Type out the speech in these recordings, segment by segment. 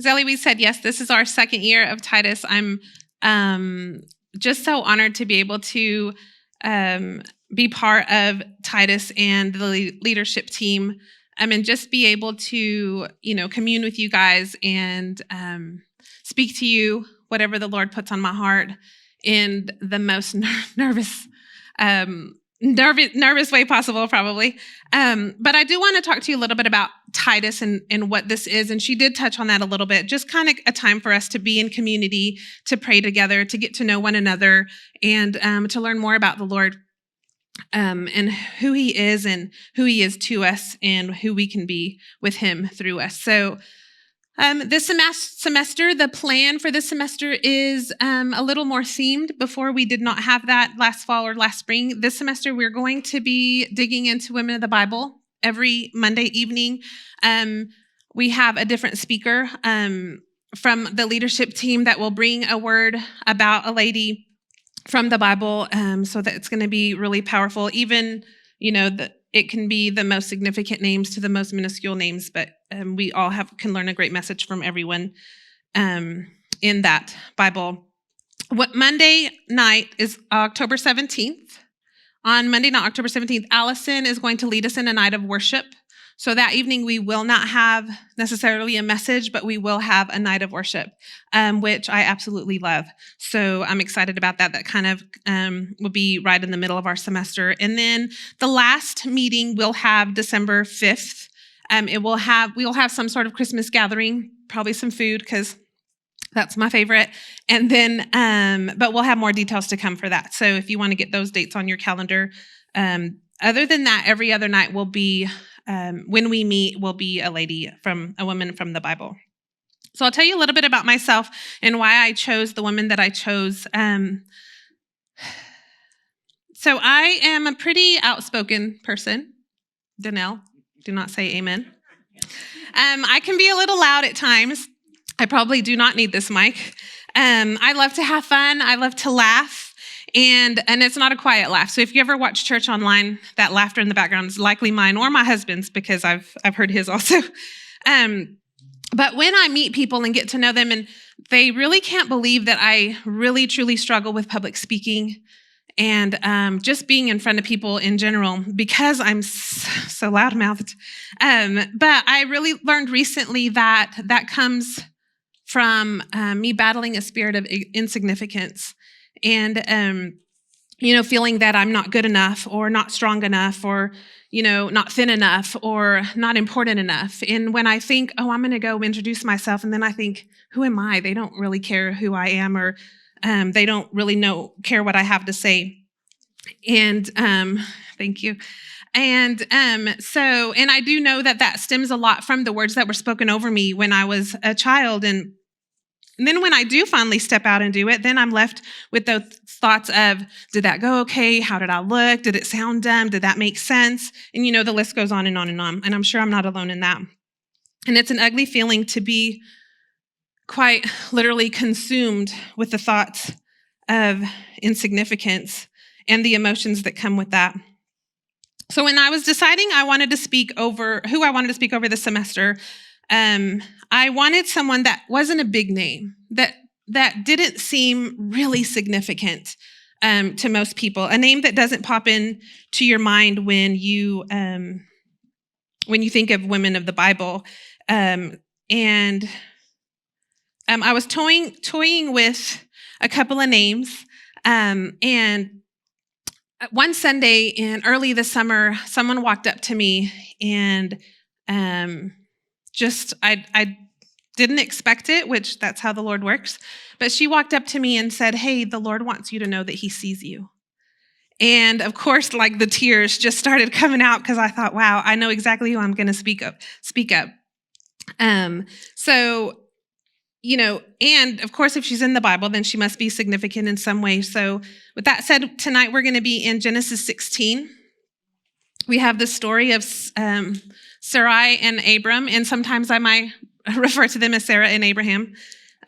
Zelly, we said, yes, this is our second year of Titus. I'm just so honored to be able to be part of Titus and the leadership team, and just be able to, commune with you guys and speak to you, whatever the Lord puts on my heart in the most nervous way possible, probably. But I do want to talk to you a little bit about Titus and what this is. And she did touch on that a little bit, just kind of a time for us to be in community, to pray together, to get to know one another, and to learn more about the Lord and who he is and who he is to us and who we can be with him through us. So this semester, the plan for this semester is a little more themed. Before, we did not have that last fall or last spring. This semester, we're going to be digging into women of the Bible every Monday evening. We have a different speaker from the leadership team that will bring a word about a lady from the Bible, so that it's going to be really powerful. Even, it can be the most significant names to the most minuscule names, but we all can learn a great message from everyone in that Bible. What Monday night is October 17th. On Monday night, October 17th, Allison is going to lead us in a night of worship. So that evening, we will not have necessarily a message, but we will have a night of worship, which I absolutely love. So I'm excited about that. That kind of will be right in the middle of our semester. And then the last meeting we'll have December 5th. We'll have some sort of Christmas gathering, probably some food, because that's my favorite. And then, but we'll have more details to come for that. So if you want to get those dates on your calendar. Other than that, every other night will be, when we meet, will be a woman from the Bible. So I'll tell you a little bit about myself and why I chose the woman that I chose. So I am a pretty outspoken person. Danelle, do not say amen. I can be a little loud at times. I probably do not need this mic. I love to have fun. I love to laugh. And it's not a quiet laugh. So if you ever watch church online, that laughter in the background is likely mine or my husband's, because I've heard his also. But when I meet people and get to know them, and they really can't believe that I really, truly struggle with public speaking and just being in front of people in general, because I'm so loudmouthed. But I really learned recently that comes from me battling a spirit of insignificance. And, feeling that I'm not good enough or not strong enough or, not thin enough or not important enough. And when I think, I'm going to go introduce myself, and then I think, who am I? They don't really care who I am, or they don't really care what I have to say. And thank you. And and I do know that stems a lot from the words that were spoken over me when I was a child. And then when I do finally step out and do it, then I'm left with those thoughts of, did that go okay? How did I look? Did it sound dumb? Did that make sense? And the list goes on and on and on. And I'm sure I'm not alone in that. And it's an ugly feeling to be quite literally consumed with the thoughts of insignificance and the emotions that come with that. So when I was deciding who I wanted to speak over this semester, I wanted someone that wasn't a big name, that didn't seem really significant to most people, a name that doesn't pop in to your mind when you think of women of the Bible. And I was toying with a couple of names, and one Sunday in early this summer, someone walked up to me and I didn't expect it, which that's how the Lord works. But she walked up to me and said, "Hey, the Lord wants you to know that he sees you." And of course, like the tears just started coming out, because I thought, wow, I know exactly who I'm going to speak up. And of course, if she's in the Bible, then she must be significant in some way. So with that said, tonight we're going to be in Genesis 16. We have the story of Sarai and Abram, and sometimes I might refer to them as Sarah and Abraham.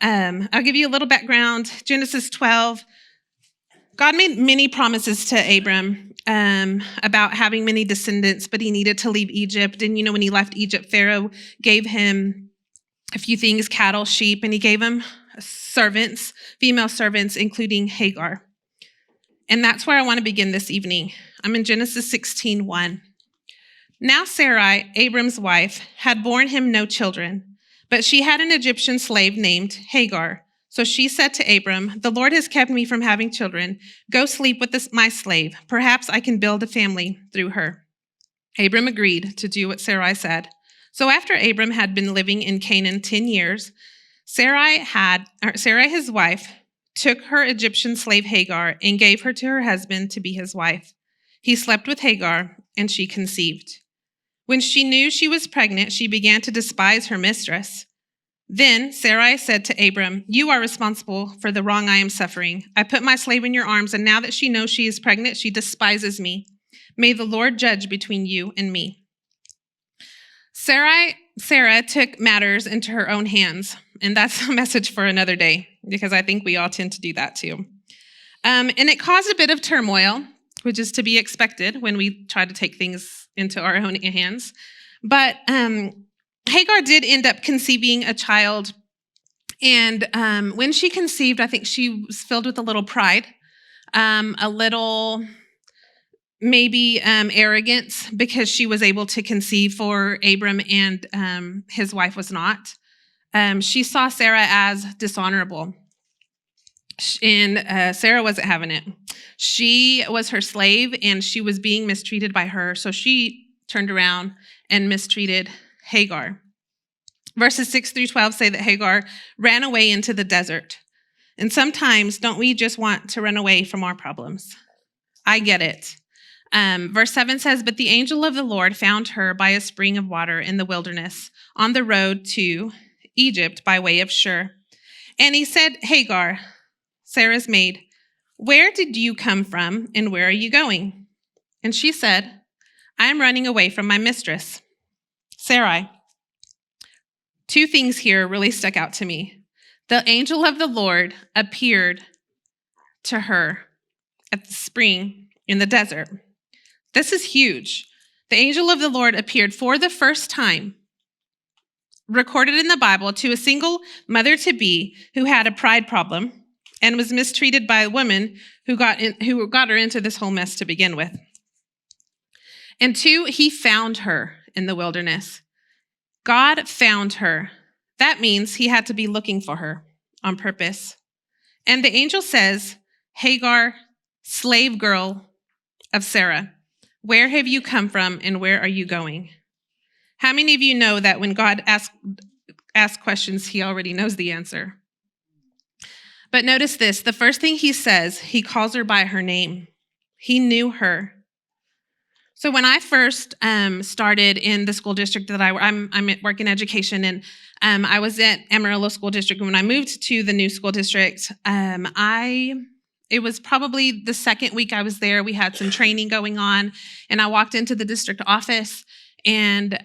I'll give you a little background. Genesis 12, God made many promises to Abram about having many descendants, but he needed to leave Egypt. And, when he left Egypt, Pharaoh gave him a few things, cattle, sheep, and he gave him servants, female servants, including Hagar. And that's where I want to begin this evening. I'm in Genesis 16:1. Now Sarai, Abram's wife, had borne him no children, but she had an Egyptian slave named Hagar. So she said to Abram, "The Lord has kept me from having children. Go sleep with my slave. Perhaps I can build a family through her." Abram agreed to do what Sarai said. So after Abram had been living in Canaan 10 years, Sarai, his wife, took her Egyptian slave Hagar and gave her to her husband to be his wife. He slept with Hagar, and she conceived. When she knew she was pregnant, she began to despise her mistress. Then Sarai said to Abram, "You are responsible for the wrong I am suffering. I put my slave in your arms, and now that she knows she is pregnant, she despises me. May the Lord judge between you and me." Sarah took matters into her own hands, and that's a message for another day, because I think we all tend to do that too. And it caused a bit of turmoil, which is to be expected when we try to take things into our own hands. But Hagar did end up conceiving a child, and when she conceived, I think she was filled with a little pride, a little maybe arrogance, because she was able to conceive for Abram and his wife was not. She saw Sarah as dishonorable, and Sarah wasn't having it. She was her slave, and she was being mistreated by her, so she turned around and mistreated Hagar. Verses 6-12 say that Hagar ran away into the desert. And sometimes, don't we just want to run away from our problems? I get it. Verse 7 says, "But the angel of the Lord found her by a spring of water in the wilderness, on the road to Egypt by way of Shur. And he said, 'Hagar, Sarah's maid, where did you come from, and where are you going?' And she said, 'I am running away from my mistress, Sarai.'" Two things here really stuck out to me. The angel of the Lord appeared to her at the spring in the desert. This is huge. The angel of the Lord appeared for the first time, recorded in the Bible, to a single mother-to-be who had a pride problem and was mistreated by a woman who got her into this whole mess to begin with. And two, he found her in the wilderness. God found her. That means he had to be looking for her on purpose. And the angel says, "Hagar, slave girl of Sarah, where have you come from and where are you going?" How many of you know that when God asks questions, he already knows the answer? But notice this. The first thing he says, he calls her by her name. He knew her. So when I first started in the school district that I'm at work in education, and I was at Amarillo School District. When I moved to the new school district, it was probably the second week I was there. We had some training going on, and I walked into the district office, and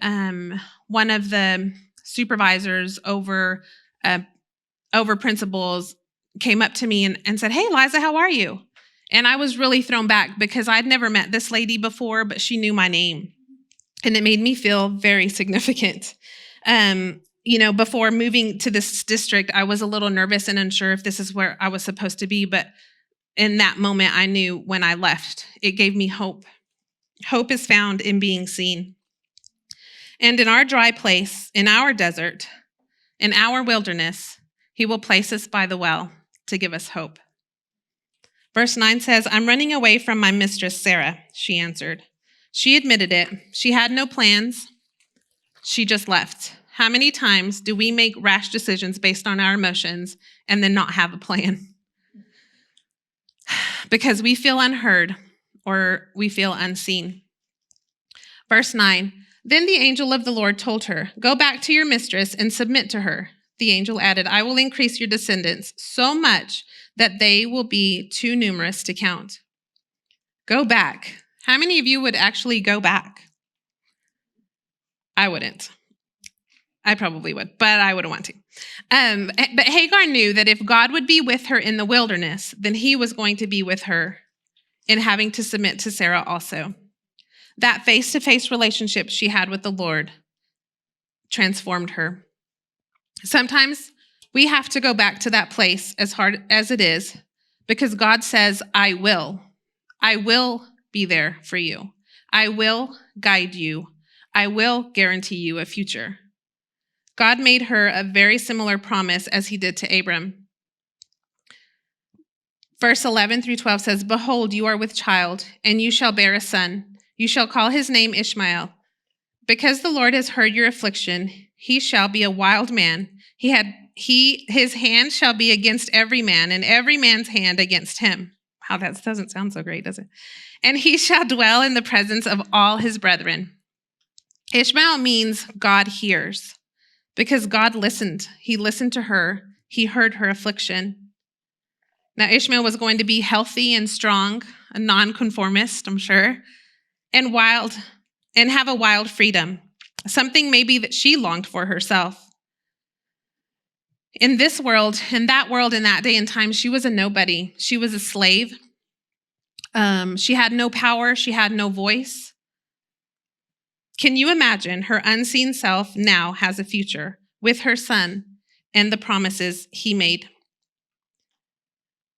one of the supervisors over principals came up to me and said, "Hey, Liza, how are you?" And I was really thrown back because I'd never met this lady before, but she knew my name. And it made me feel very significant. Before moving to this district, I was a little nervous and unsure if this is where I was supposed to be. But in that moment, I knew when I left, it gave me hope. Hope is found in being seen. And in our dry place, in our desert, in our wilderness, he will place us by the well to give us hope. Verse 9 says, "I'm running away from my mistress, Sarah," she answered. She admitted it. She had no plans. She just left. How many times do we make rash decisions based on our emotions and then not have a plan? Because we feel unheard or we feel unseen. Verse 9, "Then the angel of the Lord told her, 'Go back to your mistress and submit to her.' The angel added, 'I will increase your descendants so much that they will be too numerous to count.'" Go back. How many of you would actually go back? I wouldn't. I probably would, but I wouldn't want to. But Hagar knew that if God would be with her in the wilderness, then he was going to be with her in having to submit to Sarah also. That face-to-face relationship she had with the Lord transformed her. Sometimes we have to go back to that place, as hard as it is, because God says, I will. I will be there for you. I will guide you. I will guarantee you a future. God made her a very similar promise as he did to Abram. Verse 11 through 12 says, Behold, you are with child, and you shall bear a son. You shall call his name Ishmael. Because the Lord has heard your affliction, he shall be a wild man. His hand shall be against every man, and every man's hand against him. Wow, that doesn't sound so great, does it? And he shall dwell in the presence of all his brethren. Ishmael means God hears, because God listened. He listened to her. He heard her affliction. Now, Ishmael was going to be healthy and strong, a nonconformist, I'm sure, and wild, and have a wild freedom, something maybe that she longed for herself. In this world, in that day and time, she was a nobody. She was a slave. She had no power. She had no voice. Can you imagine her unseen self now has a future with her son and the promises he made?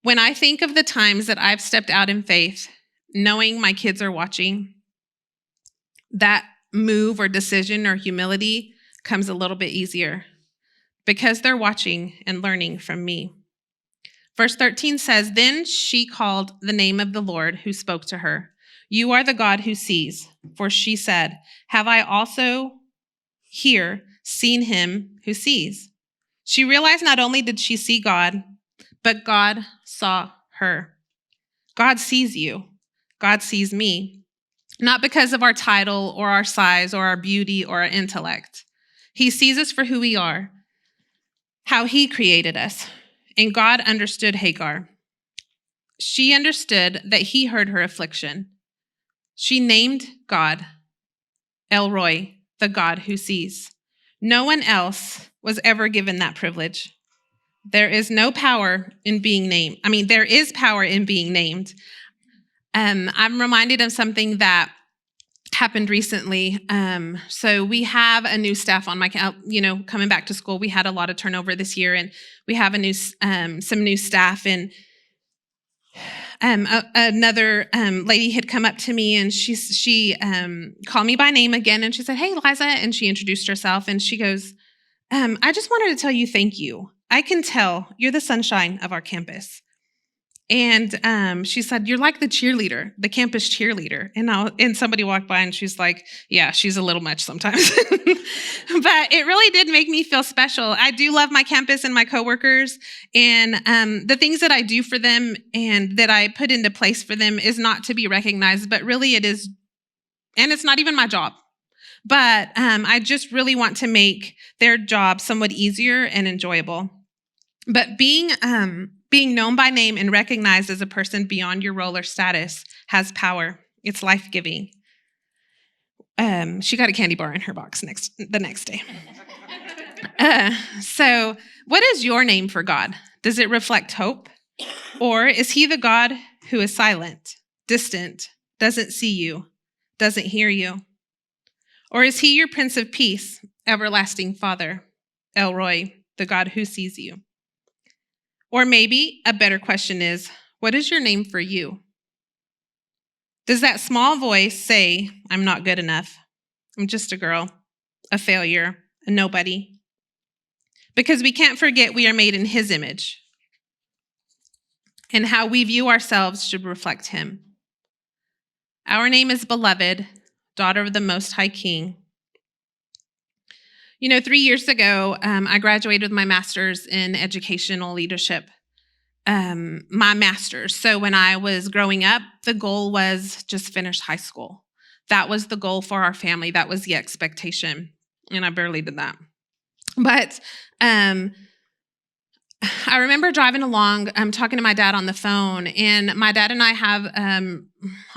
When I think of the times that I've stepped out in faith, knowing my kids are watching, that move or decision or humility comes a little bit easier because they're watching and learning from me. Verse 13 says, Then she called the name of the Lord who spoke to her. You are the God who sees. For she said, Have I also here seen him who sees? She realized not only did she see God, but God saw her. God sees you. God sees me. Not because of our title or our size or our beauty or our intellect. He sees us for who we are, how he created us. And God understood Hagar. She understood that he heard her affliction. She named God El Roi, the God who sees. No one else was ever given that privilege. There is no power in being named. There is power in being named. I'm reminded of something that happened recently. So we have a new staff on my, coming back to school. We had a lot of turnover this year, and we have some new staff. And another lady had come up to me, and she called me by name again, and she said, "Hey, Liza," and she introduced herself, and she goes, "I just wanted to tell you thank you. I can tell you're the sunshine of our campus." And she said, "You're like the cheerleader, the campus cheerleader." And somebody walked by, and she's like, "Yeah, she's a little much sometimes." But it really did make me feel special. I do love my campus and my coworkers, and the things that I do for them and that I put into place for them is not to be recognized, but really it is, and it's not even my job. But I just really want to make their job somewhat easier and enjoyable. But being known by name and recognized as a person beyond your role or status has power. It's life-giving. She got a candy bar in her box the next day. So what is your name for God? Does it reflect hope? Or is he the God who is silent, distant, doesn't see you, doesn't hear you? Or is he your Prince of Peace, everlasting Father, El Roi, the God who sees you? Or maybe a better question is, what is your name for you? Does that small voice say, "I'm not good enough. I'm just a girl, a failure, a nobody"? Because we can't forget we are made in his image, and how we view ourselves should reflect him. Our name is beloved, daughter of the Most High King. 3 years ago, I graduated with my master's in educational leadership. My master's. So when I was growing up, the goal was just finish high school. That was the goal for our family. That was the expectation. And I barely did that. But I remember driving along, talking to my dad on the phone, and my dad and I have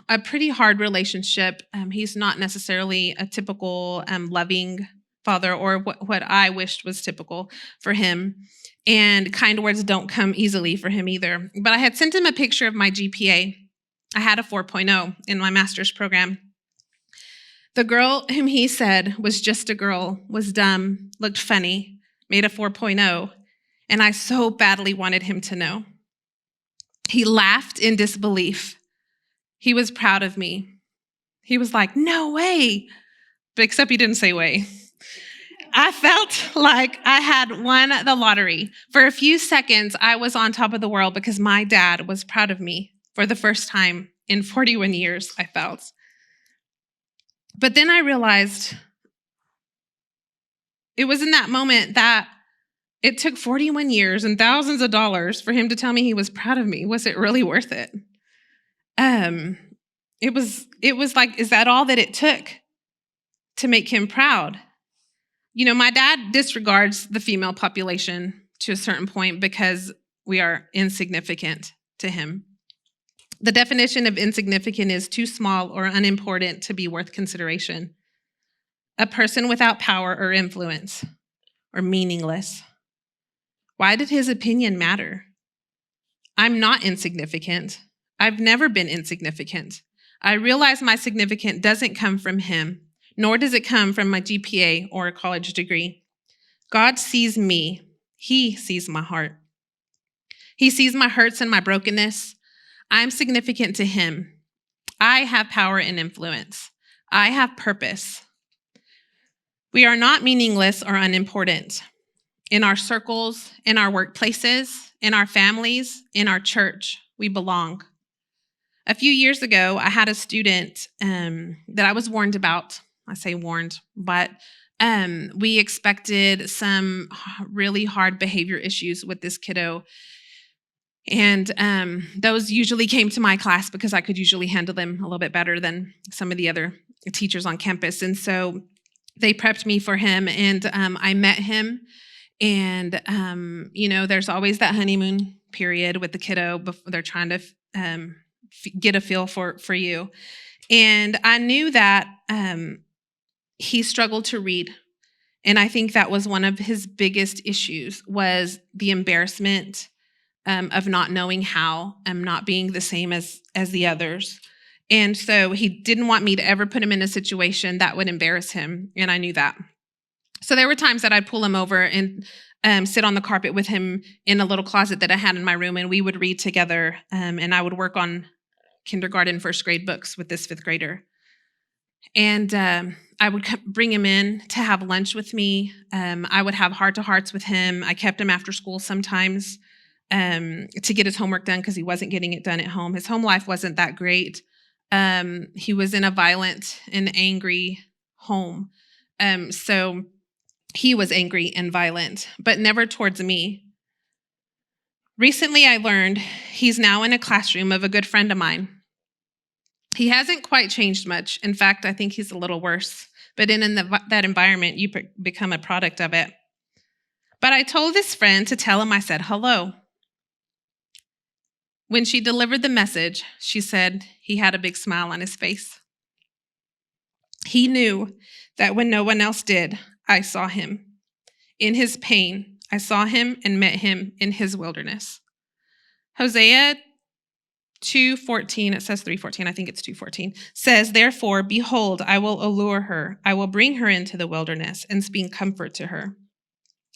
a pretty hard relationship. He's not necessarily a typical loving father, or what I wished was typical for him. And kind words don't come easily for him either. But I had sent him a picture of my GPA. I had a 4.0 in my master's program. The girl whom he said was just a girl, was dumb, looked funny, made a 4.0, and I so badly wanted him to know. He laughed in disbelief. He was proud of me. He was like, no way. But except he didn't say way. I felt like I had won the lottery. For a few seconds, I was on top of the world because my dad was proud of me for the first time in 41 years, I felt. But then I realized it was in that moment that it took 41 years and thousands of dollars for him to tell me he was proud of me. Was it really worth it? It was like, is that all that it took to make him proud? You know, my dad disregards the female population to a certain point because we are insignificant to him. The definition of insignificant is too small or unimportant to be worth consideration. A person without power or influence, or meaningless. Why did his opinion matter? I'm not insignificant. I've never been insignificant. I realize my significance doesn't come from him, nor does it come from my GPA or a college degree. God sees me. He sees my heart. He sees my hurts and my brokenness. I'm significant to him. I have power and influence. I have purpose. We are not meaningless or unimportant. In our circles, in our workplaces, in our families, in our church, we belong. A few years ago, I had a student that I was warned about. I say warned, but we expected some really hard behavior issues with this kiddo. And those usually came to my class because I could usually handle them a little bit better than some of the other teachers on campus. And so they prepped me for him, and I met him. And, there's always that honeymoon period with the kiddo before they're trying to get a feel for you. And I knew that he struggled to read. And I think that was one of his biggest issues, was the embarrassment of not knowing how, not being the same as the others. And so he didn't want me to ever put him in a situation that would embarrass him. And I knew that. So there were times that I'd pull him over and sit on the carpet with him in a little closet that I had in my room, and we would read together, and I would work on kindergarten, first grade books with this fifth grader. And I would bring him in to have lunch with me. I would have heart-to-hearts with him. I kept him after school sometimes to get his homework done because he wasn't getting it done at home. His home life wasn't that great. He was in a violent and angry home. So he was angry and violent, but never towards me. Recently, I learned he's now in a classroom of a good friend of mine. He hasn't quite changed much. In fact, I think he's a little worse. But in that environment, you become a product of it. But I told this friend to tell him I said hello. When she delivered the message, she said he had a big smile on his face. He knew that when no one else did, I saw him. In his pain, I saw him and met him in his wilderness. Hosea 2:14, it says 3:14, I think it's 2:14, says, therefore, behold, I will allure her. I will bring her into the wilderness and speak comfort to her.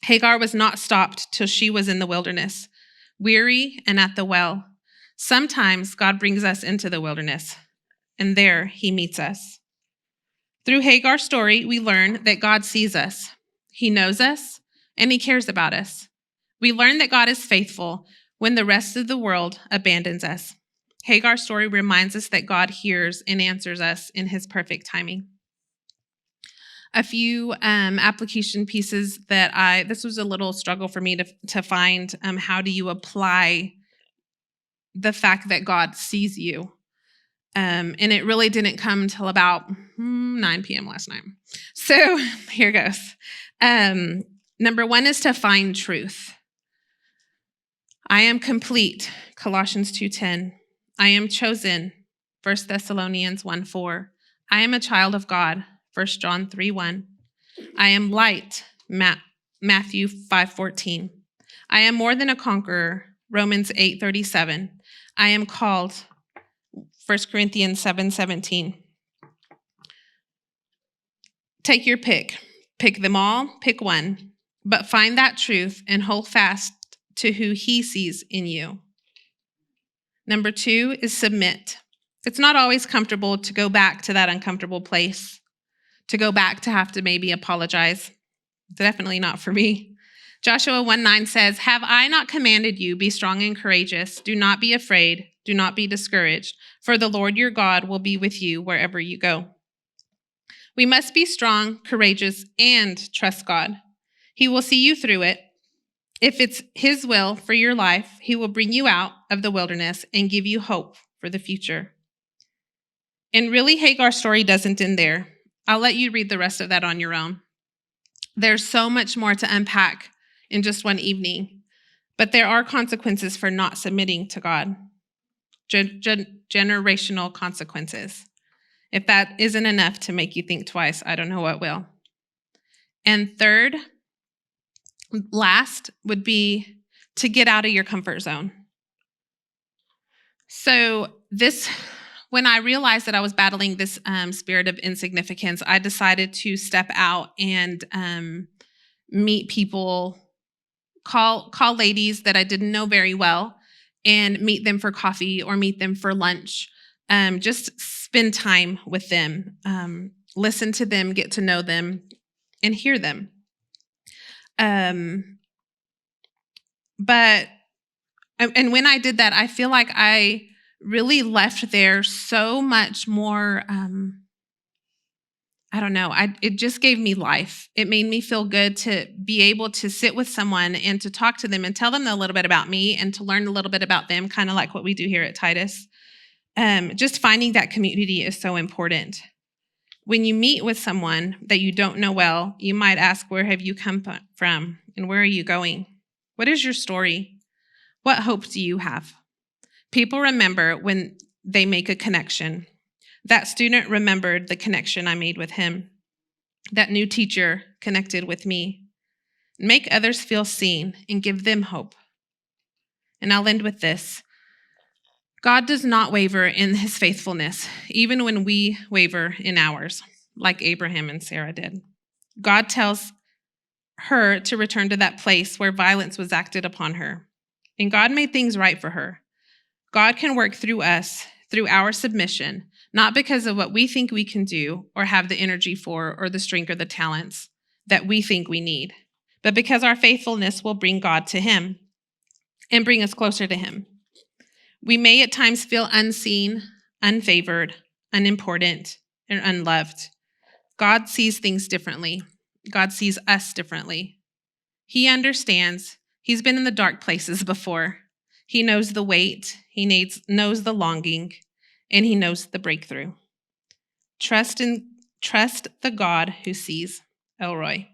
Hagar was not stopped till she was in the wilderness, weary and at the well. Sometimes God brings us into the wilderness, and there he meets us. Through Hagar's story, we learn that God sees us. He knows us, and he cares about us. We learn that God is faithful when the rest of the world abandons us. Hagar's story reminds us that God hears and answers us in his perfect timing. A few application pieces this was a little struggle for me to find. How do you apply the fact that God sees you? And it really didn't come until about 9 p.m. last night. So here goes. Number one is to find truth. I am complete, Colossians 2:10. I am chosen, 1 Thessalonians 1:4. I am a child of God, 1 John 3:1. I am light, Matthew 5:14. I am more than a conqueror, Romans 8:37. I am called, 1 Corinthians 7:17. Take your pick. Pick them all, pick one. but find that truth and hold fast to who he sees in you. Number 2 is submit. It's not always comfortable to go back to that uncomfortable place, to go back to have to maybe apologize. Definitely not for me. Joshua 1:9 says, "Have I not commanded you, be strong and courageous? Do not be afraid, do not be discouraged, for the Lord your God will be with you wherever you go." We must be strong, courageous, and trust God. He will see you through it. If it's his will for your life, he will bring you out of the wilderness and give you hope for the future. And really, Hagar's story doesn't end there. I'll let you read the rest of that on your own. There's so much more to unpack in just one evening, but there are consequences for not submitting to God. Generational consequences. If that isn't enough to make you think twice, I don't know what will. And third, last, would be to get out of your comfort zone. So when I realized that I was battling this spirit of insignificance, I decided to step out and meet people, call ladies that I didn't know very well, and meet them for coffee or meet them for lunch. Just spend time with them, listen to them, get to know them, and hear them. But when I did that, I feel like I really left there so much more. I don't know. It just gave me life. It made me feel good to be able to sit with someone and to talk to them and tell them a little bit about me and to learn a little bit about them, kind of like what we do here at Titus. Just finding that community is so important. When you meet with someone that you don't know well, you might ask, where have you come from and where are you going? What is your story? What hope do you have? People remember when they make a connection. That student remembered the connection I made with him. That new teacher connected with me. Make others feel seen and give them hope. And I'll end with this. God does not waver in his faithfulness, even when we waver in ours, like Abraham and Sarah did. God tells her to return to that place where violence was acted upon her. And God made things right for her. God can work through us, through our submission, not because of what we think we can do or have the energy for or the strength or the talents that we think we need, but because our faithfulness will bring God to him and bring us closer to him. We may at times feel unseen, unfavored, unimportant, and unloved. God sees things differently. God sees us differently. He understands. He's been in the dark places before. He knows the weight. He knows the longing, and he knows the breakthrough. Trust the God who sees. Elroy.